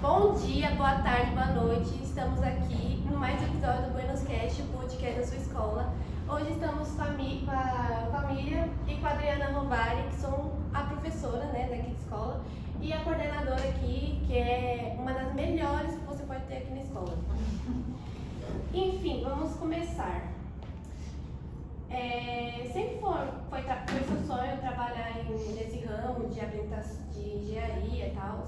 Bom dia, boa tarde, boa noite. Estamos aqui no mais um episódio do Buenos Cast, o podcast da sua escola. Hoje estamos com a Miriam e com a Adriana Rovari, que são a professora, né, daqui da escola, e a coordenadora aqui, que é uma das melhores que você pode ter aqui na escola. Enfim, vamos começar. Sempre foi seu sonho trabalhar nesse ramo de engenharia e tal?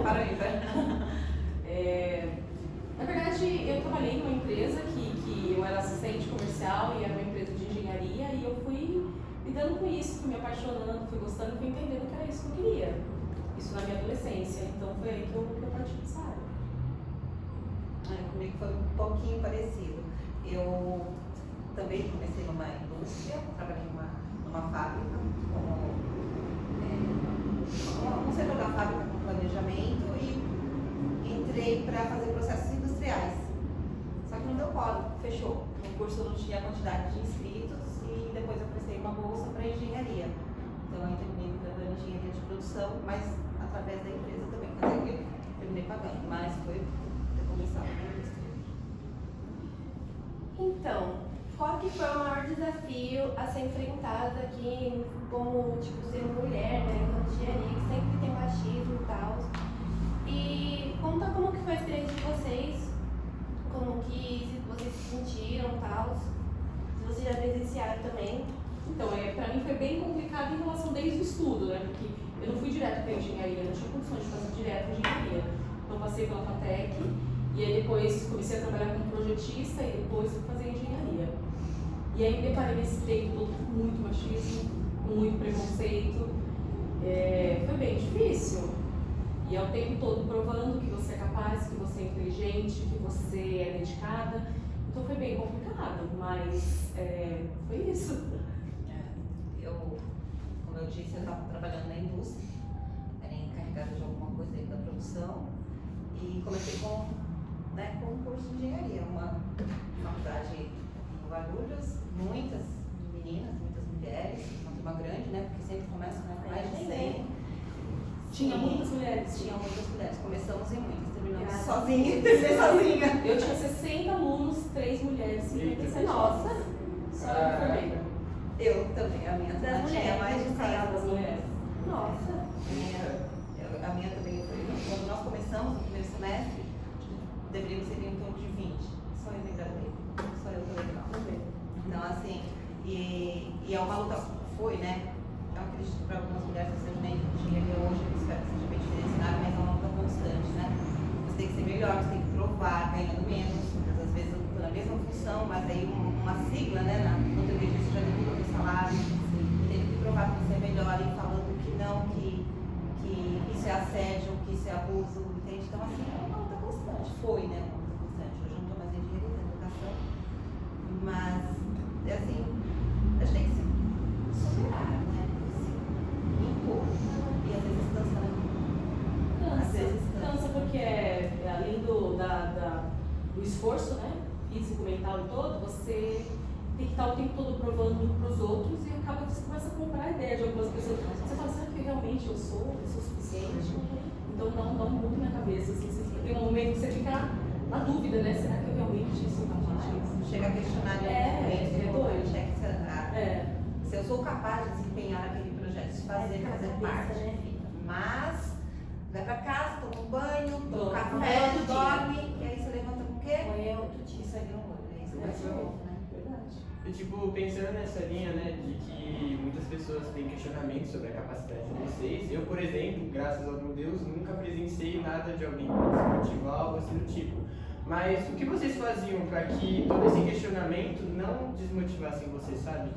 Para aí, vai. Na verdade, eu trabalhei numa empresa que eu era assistente comercial e era uma empresa de engenharia, e eu fui lidando com isso, fui me apaixonando, fui gostando, fui entendendo que era isso que eu queria. Isso na minha adolescência, então foi aí que eu parti para essa área. Comigo foi um pouquinho parecido. Eu também comecei numa indústria, trabalhei numa fábrica, no setor da fábrica com planejamento, e entrei para fazer processos industriais. Só que não deu colo, fechou. O curso não tinha quantidade de inscritos e depois eu prestei uma bolsa para engenharia. Então eu terminei em engenharia de produção, mas através da empresa também, eu terminei pagando, mas foi ter começado na indústria. Então, qual que foi o maior desafio a ser enfrentado aqui como, ser mulher, né, em engenharia, que sempre tem machismo e tal? E conta como que foi a experiência de vocês, como que vocês se sentiram e tal, se vocês já presenciaram também. Então, pra mim foi bem complicado em relação desde o estudo, né? Porque eu não fui direto para engenharia, eu não tinha condições de fazer direto engenharia. Então, passei pela FATEC, e aí depois comecei a trabalhar como projetista e depois fui fazer engenharia. E aí me deparei nesse tempo todo com muito machismo, com muito preconceito. Foi bem difícil. E é o tempo todo provando que você é capaz, que você é inteligente, que você é dedicada. Então foi bem complicado, mas foi isso. Como eu disse, eu estava trabalhando na indústria, era encarregada de alguma coisa dentro da produção, e comecei com um curso de engenharia, uma faculdade em Guarulhos, muitas meninas, muitas mulheres, uma turma grande, né? Porque sempre começa com mais de 100. Tinha muitas mulheres. Tinha muitas mulheres. Começamos em muitas, terminamos sozinha. Terminei sozinha. Eu tinha 60 alunos, 3 mulheres, 57 Nossa! homens. Só eu formei. Eu também, a minha Das tinha mais de 100 Das alunos. mulheres. Nossa! A minha também foi. Quando nós começamos no primeiro semestre, deveríamos ser em torno de 20. Só eu me enganei. Só eu tô legal. Então, assim, e é uma luta, né? Eu acredito que para algumas mulheres que seja nem engenharia hoje, eu espero que seja bem diferenciado, mas é uma luta constante, né? Você tem que ser melhor, você tem que provar, ganhando menos, às vezes ocupando a mesma função, mas aí uma sigla, né? No teu registro já derruba o salário, e tem que provar que você é melhor e falando que não, que isso é assédio, que isso é abuso, entende? Então, assim, é uma luta constante. Foi, né? Uma luta constante. Hoje eu não estou mais em engenharia, na educação, mas, assim, a gente tem que se superar, né? Impor. E às vezes cansa, né? Às vezes Cansa porque além do esforço, né? Físico, mental e todo, você tem que estar o tempo todo provando para os outros, e acaba que você começa a comprar a ideia de algumas pessoas. Você fala, será que realmente eu sou suficiente? Então dá um mundo na cabeça. Assim, tem um momento que você fica na dúvida, né? Será que eu realmente sou capaz? chega a questionar se eu sou capaz de desempenhar aquele projeto, de fazer parte. Né? Mas vai pra casa, toma um banho, toma um café, Todo dorme, e aí você levanta com o quê? Isso Isso aí não olha, isso vai ser bom, né? Verdade. E pensando nessa linha, né, de que muitas pessoas têm questionamentos sobre a capacidade de vocês, eu, por exemplo, graças ao meu Deus, nunca presenciei nada de alguém desmotivar algo assim do tipo. Mas o que vocês faziam para que todo esse questionamento não desmotivasse vocês, sabe?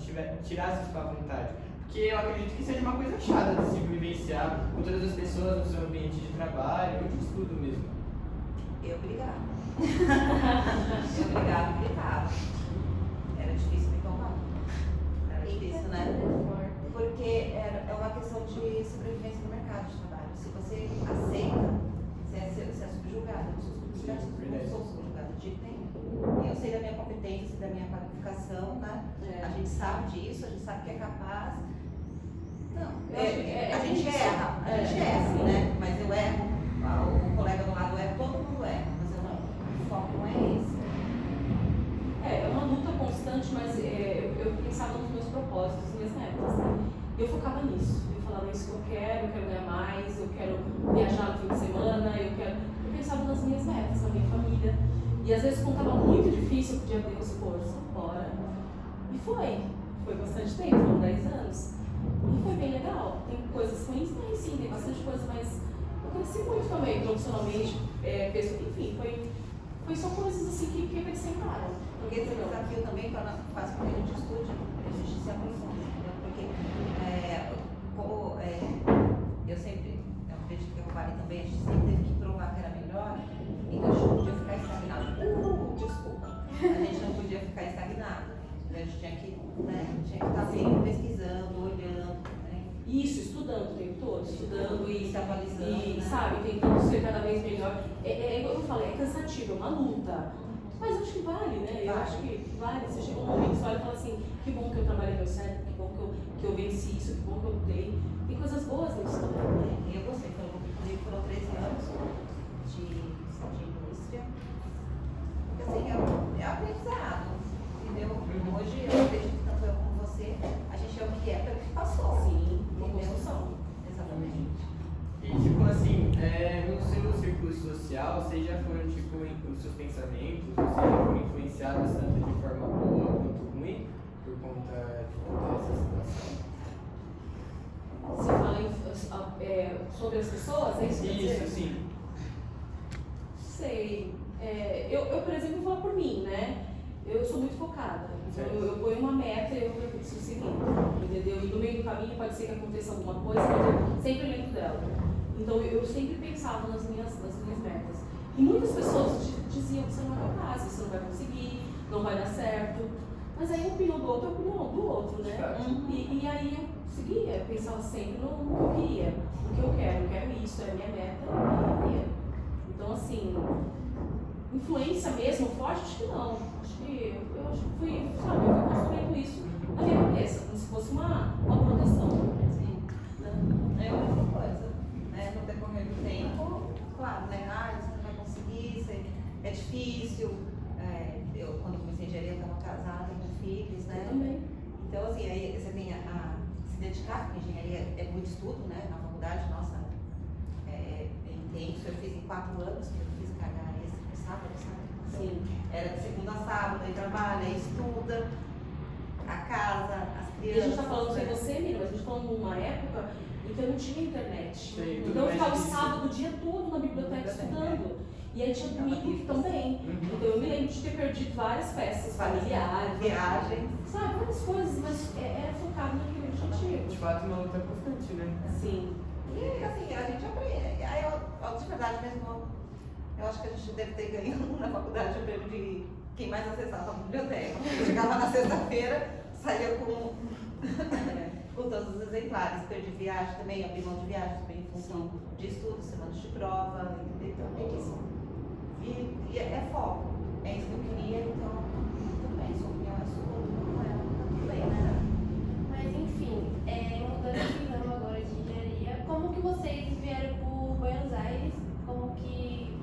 Tirasse isso à vontade? Porque eu acredito que seja uma coisa chata de se vivenciar com todas as pessoas no seu ambiente de trabalho, de estudo mesmo. Eu brigava. Eu gritava. Era difícil me tomar. Era difícil, né? Porque é uma questão de sobrevivência no mercado de trabalho. Se você aceita, você é subjugado. Eu sou subjugada, não sou subjugada de jeito nenhum. E eu sei da minha competência, sei da minha qualificação, né? A gente sabe disso, a gente sabe que é capaz. Não, a gente erra, né? E eu focava nisso. Eu falava, isso que eu quero ganhar mais, eu quero viajar no fim de semana, eu pensava nas minhas metas, na minha família. E às vezes quando estava muito difícil, eu podia, Deus, força, bora. E foi bastante tempo, foram 10 anos. E foi bem legal. Tem coisas ruins, mas sim, tem bastante coisa, mas eu cresci muito também, profissionalmente, enfim, foi só coisas assim que acrescentaram. Porque esse desafio também faz com que a gente estude, a gente se aprofunde, entendeu? Porque, como eu acredito que a Rovari também, a gente sempre teve que provar que era melhor, então a gente não podia ficar estagnado. Desculpa. A gente não podia ficar estagnado. A gente tinha que estar sempre pesquisando, olhando. Isso, estudando o tempo todo, estudando e se atualizando. E, sabe, tentando ser cada vez melhor. Como eu falei, é cansativo, é uma luta. Mas acho que vale, né? Eu acho que vale. Você chega um momento que você olha e fala assim, que bom que eu trabalhei meu cérebro, que bom que eu venci isso, que bom que eu lutei. Tem coisas boas nisso também. E eu gostei, foram 13 anos de indústria. Porque assim, é aprendizado, entendeu? Hoje eu acredito que tanto eu como você, a gente é o que é pelo que passou. Sim, uma construção. Exatamente. E tipo assim, no seu círculo social, vocês já foram, tipo, os seus pensamentos, vocês já foram influenciados tanto de forma boa quanto ruim por conta de toda essa situação? Você fala sobre as pessoas, é isso que você Isso, sim. Sei. Eu, por exemplo, vou falar por mim, né? Eu sou muito focada. Então, eu ponho uma meta e eu preciso seguir, entendeu? E no meio do caminho pode ser que aconteça alguma coisa, mas eu sempre lembro dela. Então, eu sempre pensava nas minhas metas. E muitas pessoas diziam que você não é capaz, você não vai conseguir, não vai dar certo. Mas aí a opinião do outro é a opinião do outro, né? E aí eu seguia, eu pensava sempre no que eu queria, no que eu quero isso, é a minha meta, e eu ia. Então, assim, influência mesmo forte, acho que não. Eu acho que fui construindo isso na minha cabeça, como se fosse uma proteção. Sim. É a mesma coisa, né? No decorrer do tempo, claro, né? Você não vai conseguir, é difícil. Eu, quando comecei a engenharia, estava casada com filhos, né? Eu também. Então, assim, aí você tem a se dedicar, porque engenharia é muito estudo, né? Na faculdade, nossa, é intenso. Eu fiz em 4 anos, que eu fiz carga extra, sábado. Sim. Era de segunda a sábado, aí trabalha, aí estuda, a casa, as crianças. E a gente está falando sem você, Miriam, mas a gente está falando numa época em que eu não tinha internet. Sim, então eu ficava o sábado o dia todo na biblioteca estudando. E aí tinha domingo também. Então eu me lembro de ter perdido várias festas familiares, viagens, sabe, várias coisas, mas era focado naquele objetivo. De fato, uma luta constante, né? Sim. E assim, a gente aprende. Aí eu de verdade mesmo, eu acho que a gente deve ter ganho na faculdade o prêmio de quem mais acessava a biblioteca. Eu chegava na sexta-feira, saía com todos os exemplares. Perdi viagem também, abri mão de viagem também em função de estudo, semanas de prova, entendeu? Então é isso. E é foco. É isso que eu queria, então tudo bem, sua opinião é sua, não é, tá tudo bem, né? Mas enfim, mudando de ramo agora de engenharia, como que vocês vieram por Buenos Aires? Como que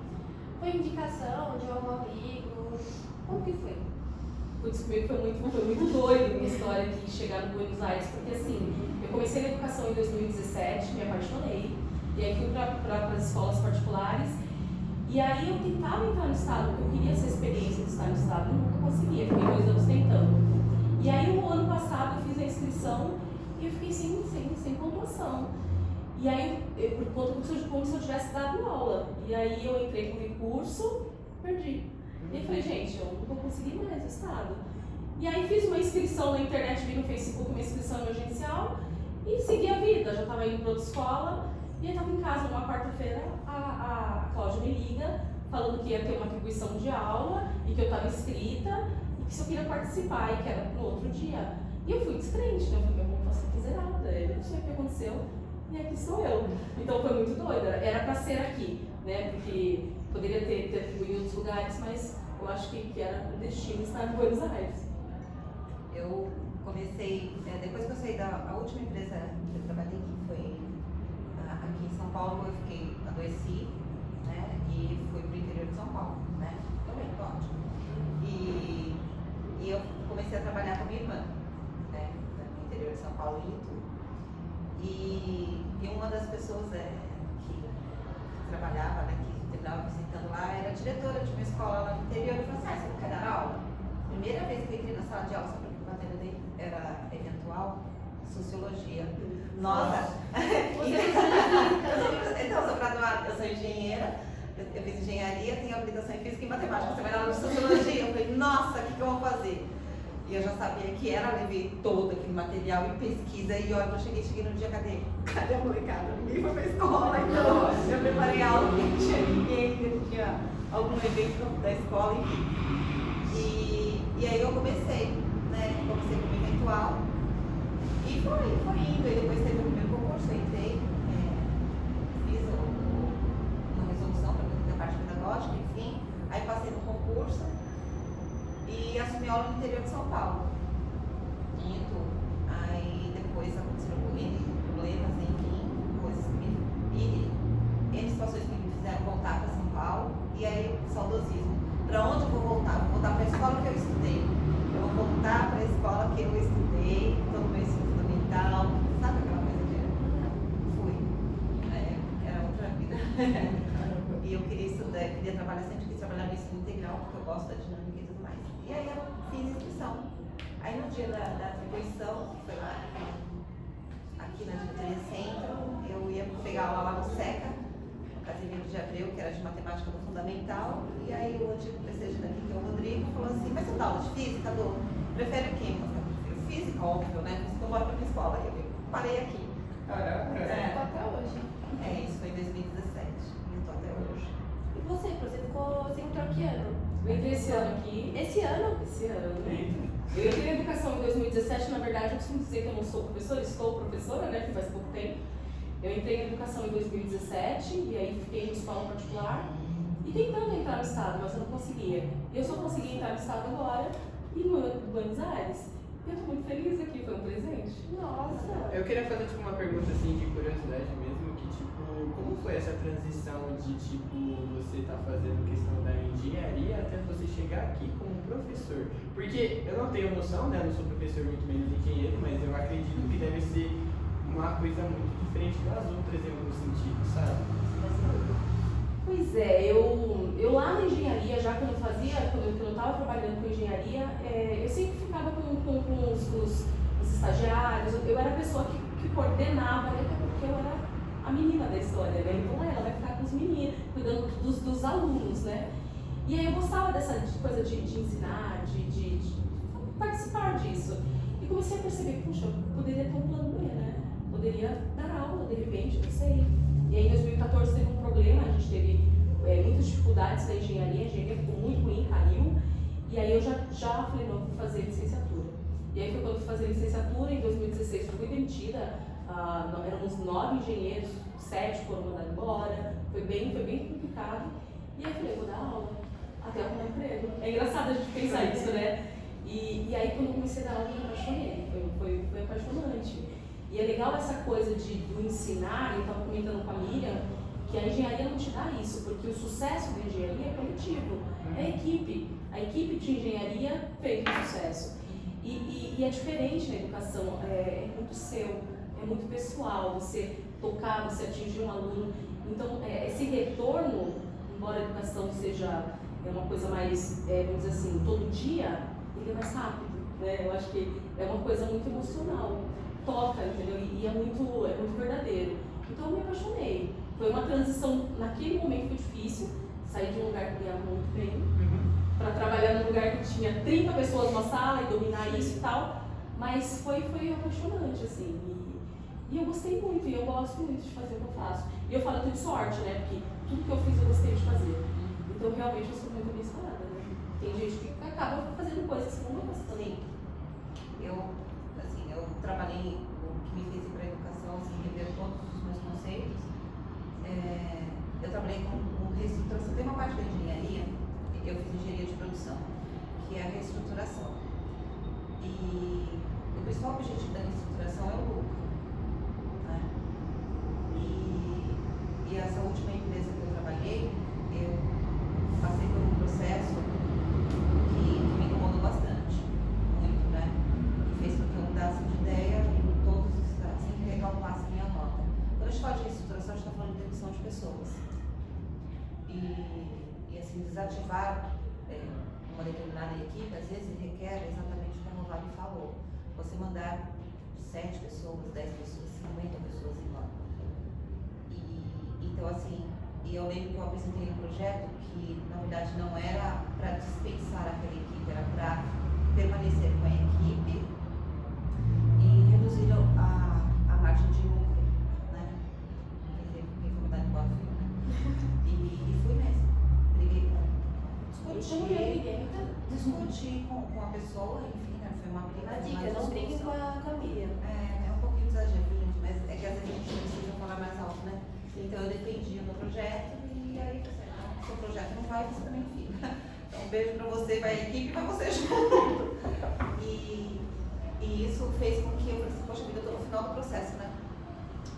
foi indicação de algum amigo? Como que foi? Putz, comigo foi muito doido a minha história aqui, chegar no Buenos Aires, porque assim, eu comecei na educação em 2017, me apaixonei, e aí fui para as escolas particulares, e aí eu tentava entrar no estado, porque eu queria essa experiência de estar no estado, e nunca conseguia, fiquei 2 anos tentando. E aí o ano passado eu fiz a inscrição e eu fiquei sem pontuação. E aí, por conta como se eu tivesse dado aula. E aí eu entrei com recurso, perdi. E eu falei, gente, eu não vou conseguir mais o estado. E aí fiz uma inscrição na internet, vi no Facebook uma inscrição emergencial e segui a vida. Já estava indo para outra escola e eu estava em casa numa quarta-feira, a Cláudia me liga falando que ia ter uma atribuição de aula e que eu estava inscrita e que se eu queria participar e que era no outro dia. E eu fui descrente, né? Eu falei, meu, não posso fazer nada, eu não sei o que aconteceu. E aqui sou eu. Então foi muito doida. Era para ser aqui, né? Porque poderia ter atribuído em outros lugares, mas eu acho que era o destino estar em Buenos Aires. Eu comecei, depois que eu saí da última empresa que eu trabalhei, que foi aqui em São Paulo, eu adoeci, né? E fui pro interior de São Paulo, né? Também, ótimo. E eu comecei a trabalhar com a minha irmã, né? No interior de São Paulo, em Itu. E uma das pessoas que trabalhava, né, que estava visitando lá, era diretora de uma escola lá no interior. Eu falei assim, você não quer dar aula? Primeira vez que eu entrei na sala de aula, sabe que a matéria dele era eventual? Sociologia. Nossa! Então, eu sou graduada, eu sou engenheira, eu fiz engenharia, tenho habilitação em física e matemática. Você vai dar aula de sociologia? Eu falei, nossa, o que eu vou fazer? E eu já sabia que era, levei todo aquele material e pesquisa. E olha, eu cheguei no dia, cadê a molecada? Ninguém foi pra escola, então eu preparei aula, porque não tinha ninguém, não tinha algum evento da escola, enfim. E aí eu comecei, né? Comecei como eventual. E foi indo. E depois teve o primeiro concurso, eu entrei, fiz uma resolução para a parte pedagógica, enfim. Aí passei no concurso e assumi aula no interior de São Paulo. Aí depois aconteceram problemas, enfim, coisas que N situações que me fizeram voltar para São Paulo. E aí, saudosismo. Para onde eu vou voltar? Vou voltar para a escola que eu estudei. Eu vou voltar para a escola que eu estudei, todo o meu ensino fundamental. Sabe aquela coisa que fui? Era outra vida. E eu queria estudar, eu queria trabalhar, sempre quis trabalhar no ensino integral, porque eu gosto da dinâmica e tudo mais. E aí eu fiz inscrição. Aí no dia da atribuição, que foi lá aqui na diretoria centro, eu ia pegar aula lá no SECA, no Casimiro de Abreu, que era de matemática no fundamental. E aí o antigo presidente daqui, que é o Rodrigo, falou assim, mas você dá aula de física, Dô? Prefere o quê? Eu prefiro física, óbvio, né? Você não bora pra minha escola. Aí eu parei aqui. Caraca. Ficou até hoje. Isso foi em 2017. E eu tô até hoje. E você entrou que ano? Eu entrei esse ano aqui. Esse ano? Esse ano. Eita. Eu entrei em educação em 2017, na verdade eu costumo dizer que eu não sou professora, estou professora, né, que faz pouco tempo. Eu entrei em educação em 2017 e aí fiquei em escola particular e tentando entrar no estado, mas eu não conseguia. Eu só consegui entrar no estado agora em Buenos Aires. Eu estou muito feliz aqui, foi um presente. Nossa! Eu queria fazer tipo uma pergunta assim de curiosidade mesmo, que tipo, como foi essa transição de tipo você tá fazendo questão da engenharia até você chegar aqui como professor? Porque eu não tenho noção, né? Eu não sou professor, muito menos engenheiro, mas eu acredito que deve ser uma coisa muito diferente das outras em algum sentido, sabe? Pois é, eu lá na engenharia, já quando eu estava trabalhando com engenharia, eu sempre ficava com os estagiários, eu era a pessoa que coordenava, até porque eu era a menina da história, né? Então ela vai ficar com os meninos, cuidando dos alunos, né? E aí eu gostava dessa coisa de ensinar, de participar disso. E comecei a perceber, puxa, eu poderia ter um plano B, né? Poderia dar aula, de repente, não sei. E aí em 2014 teve um problema, a gente teve muitas dificuldades na engenharia, a engenharia ficou muito ruim, caiu. E aí eu já falei, não, vou fazer licenciatura. E aí foi quando eu fui fazer licenciatura, em 2016 eu fui demitida, éramos 9 engenheiros, 7 foram mandados embora, foi bem complicado. E aí eu falei, vou dar aula, até arrumar emprego. É engraçado a gente pensar isso, né? E aí quando eu comecei a dar aula eu me apaixonei, foi apaixonante. E é legal essa coisa do ensinar, eu estava comentando com a Miriam, que a engenharia não te dá isso, porque o sucesso da engenharia é coletivo, é equipe. A equipe de engenharia fez o sucesso. E é diferente na educação, é muito seu, é muito pessoal, você tocar, você atingir um aluno. Então, esse retorno, embora a educação seja uma coisa mais, vamos dizer assim, todo dia, ele é mais rápido, né? Eu acho que é uma coisa muito emocional. Toca, entendeu? E é muito verdadeiro. Então eu me apaixonei. Foi uma transição, naquele momento foi difícil, sair de um lugar que ganhava muito bem, para trabalhar num lugar que tinha 30 pessoas numa sala e dominar isso e tal, mas foi apaixonante, assim. E eu gostei muito, e eu gosto muito de fazer o que eu faço. E eu falo, eu tenho sorte, né? Porque tudo que eu fiz eu gostei de fazer. Então realmente eu sou muito abençoada, né? Tem gente que acaba fazendo coisas que não gosta também. Eu trabalhei, o que me fez ir para a educação, assim, rever todos os meus conceitos. Eu trabalhei com reestruturação. Tem uma parte da engenharia, eu fiz engenharia de produção, que é a reestruturação. E o principal objetivo da reestruturação é o lucro, né? E essa última empresa que eu trabalhei, eu passei por um processo que me incomodou bastante, muito, né? E fez com que eu mudasse de ideia e todos sempre recalculasse a minha desativar uma determinada equipe, às vezes requer exatamente o que a Rovali falou. Você mandar 7 pessoas, 10 pessoas, 50 pessoas embora. Então, assim, e eu lembro que eu apresentei um projeto que, na verdade, não era para dispensar aquela equipe, era para permanecer com a equipe e reduzir a margem de lucro, né? Quem foi mandado embora fui eu, né? E fui mesmo. Briguei discuti com a pessoa, enfim, né? Foi uma briga. A dica, não brigue com a Miriam. É um pouquinho exagero, gente, mas é que às vezes a gente precisa falar mais alto, né? Então eu defendi o meu projeto e aí você, não, seu projeto não vai, você também fica. Então um beijo pra você, vai a equipe e vai você junto. E isso fez com que eu falei assim, poxa vida, eu tô no final do processo, né?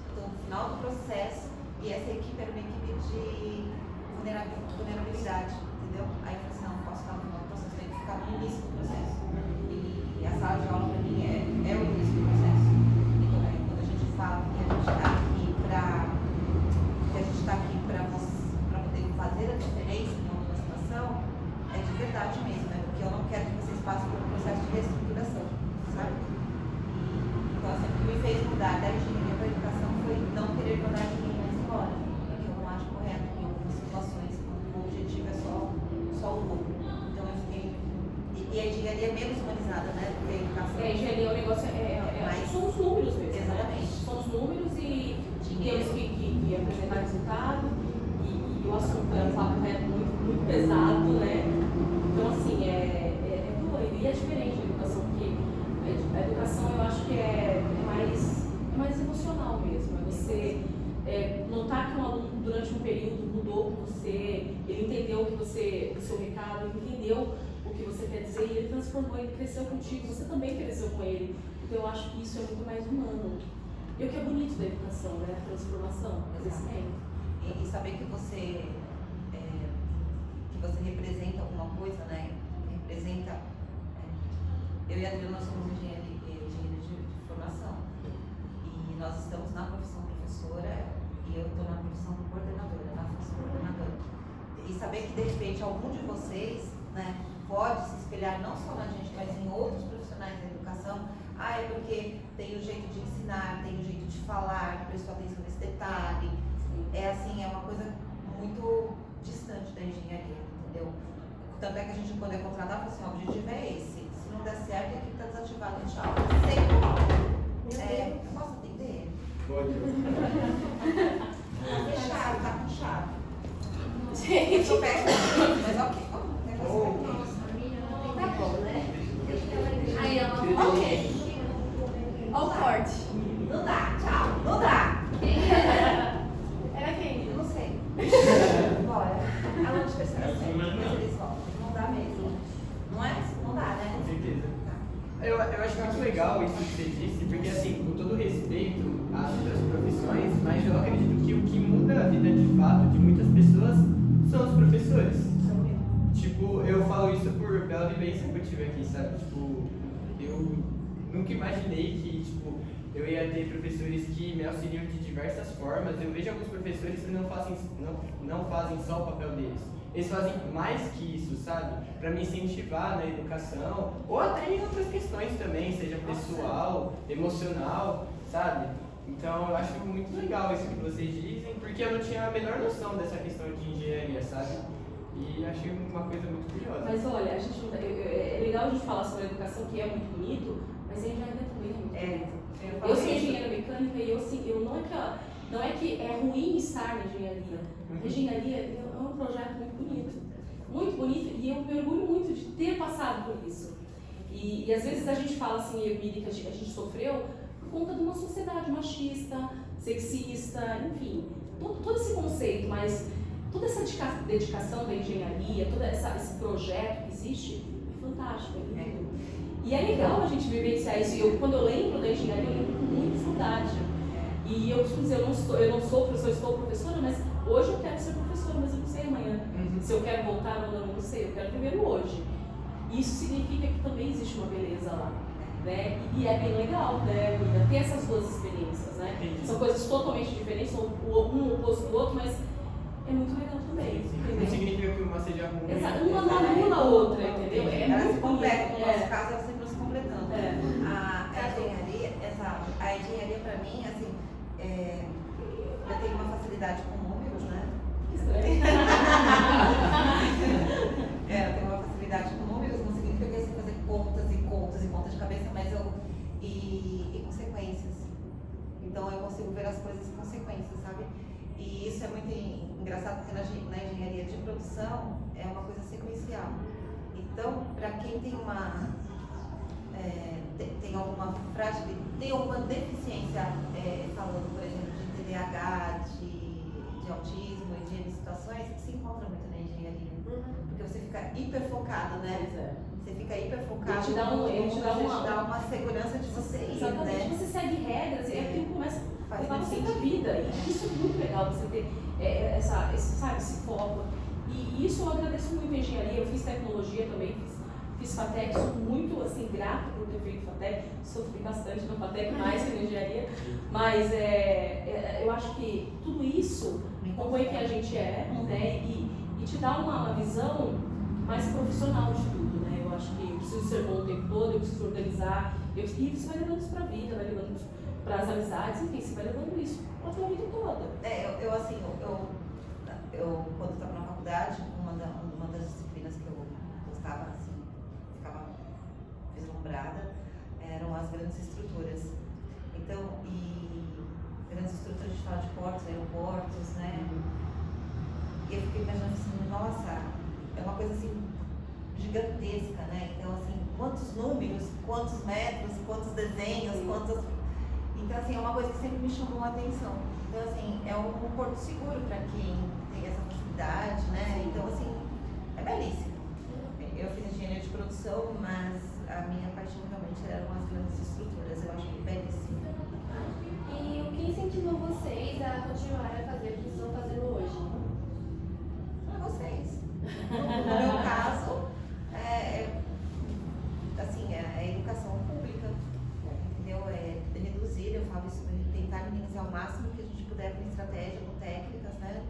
Eu tô no final do processo e essa equipe era uma equipe de vulnerabilidade, entendeu? Aí eu falei assim, não posso estar no final do processo, tem que ficar no início do processo. E a sala de aula pra mim é o início do processo. Então, quando a gente fala que a gente está aqui para poder fazer a diferença em alguma situação, é de verdade mesmo, né? Porque eu não quero que vocês passem por um processo de reestruturação, sabe? Então, assim, o que me fez mudar da engenharia para a educação foi não querer mandar ninguém mais embora, porque eu não acho correto em algumas situações o objetivo é só o lucro. Então, eu fiquei. E a engenharia é menos humanizada, né? Do que a educação. A engenharia, o negócio são os números mesmo. Exatamente. Né? São os números e temos que apresentar resultado. E o assunto é um papo muito pesado, né? Então, assim, é doido. E é diferente a educação, porque a educação eu acho que é mais emocional mesmo. É você notar que um aluno durante um período mudou com você, ele entendeu o seu recado, ele entendeu o que você quer dizer e ele transformou, ele cresceu contigo, você também cresceu com ele. Então eu acho que isso é muito mais humano. E o que é bonito da educação, né? A transformação, o crescimento. E saber que você representa alguma coisa, né? Representa. Eu e a Adriana, nós somos engenheiros de formação. E nós estamos na profissão professora e eu estou na profissão coordenadora, na função coordenadora. E saber que, de repente, algum de vocês, né, pode se espelhar não só na gente, mas em outros profissionais da educação. É porque tem o jeito de ensinar, tem o jeito de falar, prestou atenção nesse detalhe. É assim, é uma coisa muito distante da engenharia, entendeu? Tanto é que a gente, quando é contratado, fala assim, o objetivo é esse. Se não der certo, a equipe está desativada, tchau. Eu posso atender? Pode. Tá fechado, tá com chave. Gente, Eu peço, mas ok. tá bom, né? Aí ela ok. Olha o corte. Não dá, tchau, não dá. Era quem? Eu não sei. Bora. Aluno de terceira série, depois eles voltam. Não dá mesmo. Não é? Não dá, né? Com certeza. Eu acho muito legal isso que você disse, porque assim, com todo respeito às outras profissões, mas eu acredito que o que muda a vida de fato de muitas pessoas são os professores. Tipo, eu falo isso por bela vivência que eu tive aqui, sabe? Tipo, eu nunca imaginei que, tipo, eu ia ter professores que me auxiliam de diversas formas. Eu vejo alguns professores que não fazem só o papel deles. Eles fazem mais que isso, sabe? Para me incentivar na educação, ou até em outras questões também, seja pessoal, emocional, sabe? Então eu acho muito legal isso que vocês dizem, porque eu não tinha a menor noção dessa questão de engenharia, sabe? E achei uma coisa muito curiosa. Mas olha, é legal a gente falar sobre a educação, que é muito bonito, mas a engenharia também é muito bonito. Eu sou engenheira mecânica e eu não é que é ruim estar na engenharia. A engenharia é um projeto muito bonito, e eu me orgulho muito de ter passado por isso. E às vezes a gente fala assim, eu e Miri, que a gente sofreu por conta de uma sociedade machista, sexista, enfim, todo esse conceito, mas toda essa dedicação da engenharia, todo esse projeto que existe, é fantástico, é lindo. E é legal a gente vivenciar isso. Quando eu lembro da engenharia, eu lembro com muita saudade. E eu costumo dizer, eu não sou professora, estou professora, mas hoje eu quero ser professora, mas eu não sei amanhã. Se eu quero voltar ou não, eu não sei, eu quero viver o hoje. Isso significa que também existe uma beleza lá, né? E é bem legal, né, Mina? Ter essas duas experiências, né? São coisas totalmente diferentes, um oposto do outro, mas é muito legal também. Não Entendeu? significa que uma seja ruim. Exato, uma não anula a outra, entendeu? É Ela se muito completa, bonito. no nosso caso, ela sempre se completando. É. A engenharia para mim, assim, eu tenho uma facilidade com números, né? Eu tenho uma facilidade com números, não significa que eu sei fazer contas e contas e contas de cabeça, mas e consequências. Então eu consigo ver as coisas em consequências, sabe? E isso é muito engraçado porque na engenharia de produção é uma coisa sequencial. Então, para quem tem tem alguma fragilidade, tem alguma deficiência, falando, por exemplo, de TDAH, de autismo e de N situações, se encontra muito na engenharia. Porque você fica hiperfocado, né? Pois é. Você fica hiperfocado, Ele te dá uma segurança de você ir, exatamente, né? você segue regras e aquilo começa a levar você sentido. pra vida. E isso é muito legal, você ter esse foco. E isso eu agradeço muito a engenharia. Eu fiz tecnologia também, fiz FATEC, sou muito assim, grata por ter feito FATEC, sofri bastante na FATEC, mais que na engenharia, mas eu acho que tudo isso compõe quem a gente é, né, e te dá uma visão mais profissional de tudo, né? Eu acho que eu preciso ser bom o tempo todo, eu preciso organizar, e você vai levando isso pra vida, vai levando isso para as amizades, enfim, você vai levando isso pra tua vida toda. Eu quando estava na faculdade, uma das disciplinas que eu gostava, assim, ficava vislumbrada, eram as grandes estruturas. Então, grandes estruturas, a gente fala de portos, aeroportos, né? E eu fiquei imaginando assim, nossa, é uma coisa assim, gigantesca, né? Então, assim, quantos números, quantos metros, quantos desenhos, quantos... Então, assim, é uma coisa que sempre me chamou a atenção. Então, assim, é um porto seguro para quem tem essa facilidade, né? Então, assim, é belíssimo. Eu fiz engenharia de produção, mas a minha paixão realmente eram as grandes estruturas. Eu acho belíssimo. E o que incentivou vocês a continuar a fazer o que estão fazendo hoje? Vocês. No meu caso, assim, a educação pública, entendeu? Reduzir, eu falo isso, tentar minimizar ao máximo que a gente puder com estratégia, com técnicas, né?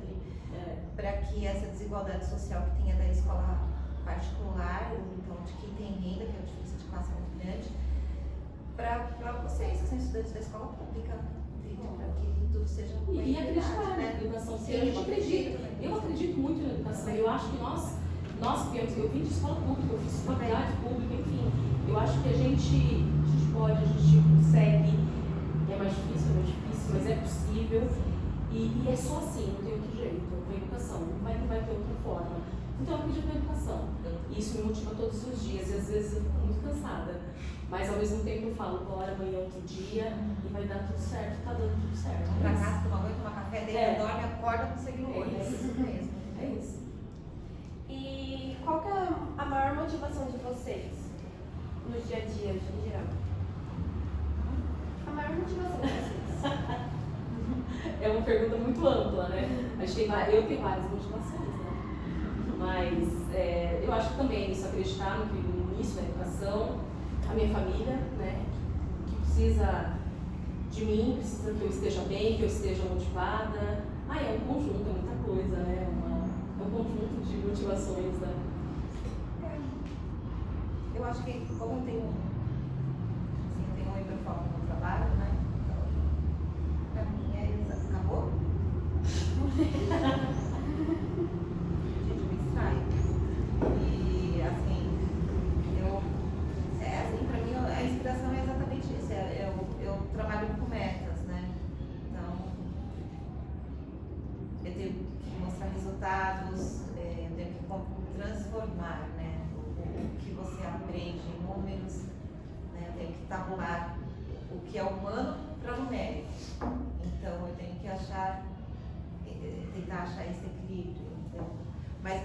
Para que essa desigualdade social que tenha da escola particular, ou então de quem tem renda, que a diferença de classe é muito grande, para vocês, que são estudantes da escola pública, para que tudo seja E acreditar na educação. Eu acredito muito na educação. Eu acho que nós eu vim de escola pública, eu fiz faculdade pública, enfim. Eu acho que a gente pode, a gente consegue. É mais difícil, mas é possível. E é só assim, não tem outro jeito. Com a educação, não vai ter outra forma. Então eu acredito na educação. E isso me motiva todos os dias. E às vezes eu fico muito cansada. Mas ao mesmo tempo eu falo, bora amanhã outro dia e vai dar tudo certo, tá dando tudo certo. Vamos pra casa, tomar banho, tomar café, deita, dorme, acorda com sangue no olho. É isso mesmo. É isso. E qual que é a maior motivação de vocês no dia a dia, em geral? A maior motivação de vocês? É uma pergunta muito ampla, né? Eu tenho várias motivações, né? Mas eu acho que também isso, acreditar no início da educação, a minha família, né? Que precisa de mim, precisa que eu esteja bem, que eu esteja motivada. É um conjunto, é muita coisa, né? É um conjunto de motivações, né? Eu acho que como eu tenho um hiperfoco no trabalho, né? Então, pra mim acabou. Gente, eu me distraio. E assim, pra mim a inspiração é exatamente isso. Eu trabalho com metas, né? Então, eu tenho que mostrar resultados, eu tenho que transformar, né? O que você aprende em números, né? Eu tenho que tabular o que é humano para numérico. Então eu tenho que tentar achar esse equilíbrio. Então, mas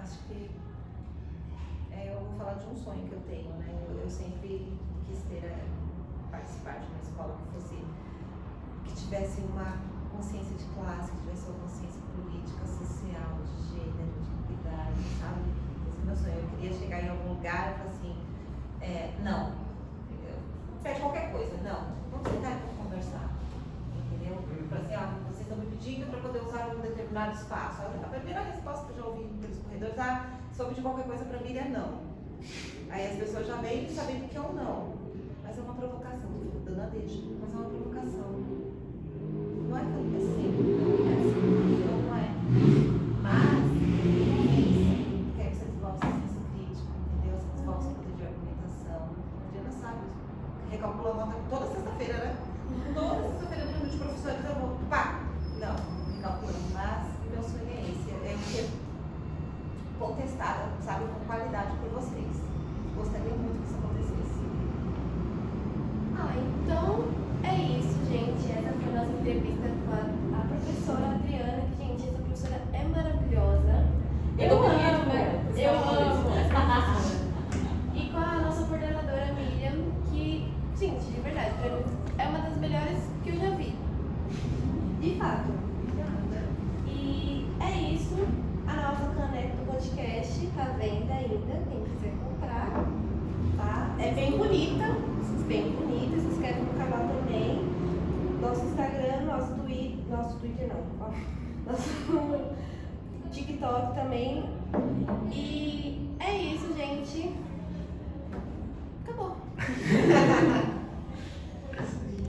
acho que eu vou falar de um sonho que eu tenho, né? Eu sempre quis participar de uma escola que tivesse uma consciência de classe, que tivesse uma consciência política, social, de gênero, de equidade, sabe? Esse é o meu sonho. Eu queria chegar em algum lugar e falar assim, não, pede qualquer coisa, não, vamos sentar e vamos conversar, entendeu? Falar assim, vocês estão me pedindo para poder usar um determinado determinado espaço. A primeira resposta que eu já ouvi pelos corredores, soube de qualquer coisa para mim é não. Aí as pessoas já vêm sabendo que é um não. Mas é uma provocação, dando a deixa, mas é uma provocação. Não é que eu assim, não é. Mas, porque aí você desenvolve esse senso crítico, entendeu? Você desenvolve esse poder de argumentação. A Adriana sabe, recalcula a nota toda sexta-feira, né? Toda sexta-feira, no de professores, eu vou, pá! Não, recalculando, mas meu sonho é esse, é ser contestada, sabe, com qualidade por vocês. Gostaria muito que isso acontecesse. Então é isso, gente. Essa foi a nossa entrevista com a professora Adriana, que, gente, essa professora é maravilhosa. Eu amo essa professora. E com a nossa coordenadora Miriam, que, gente, de verdade, pra mim é uma das melhores que eu já vi. De fato. E é isso. A nossa caneca do podcast tá à venda ainda, quem quiser comprar. Tá? É bem bonita, se inscreve no canal também. Nosso Instagram, nosso Twitter não, ó. Nosso TikTok também. E é isso, gente.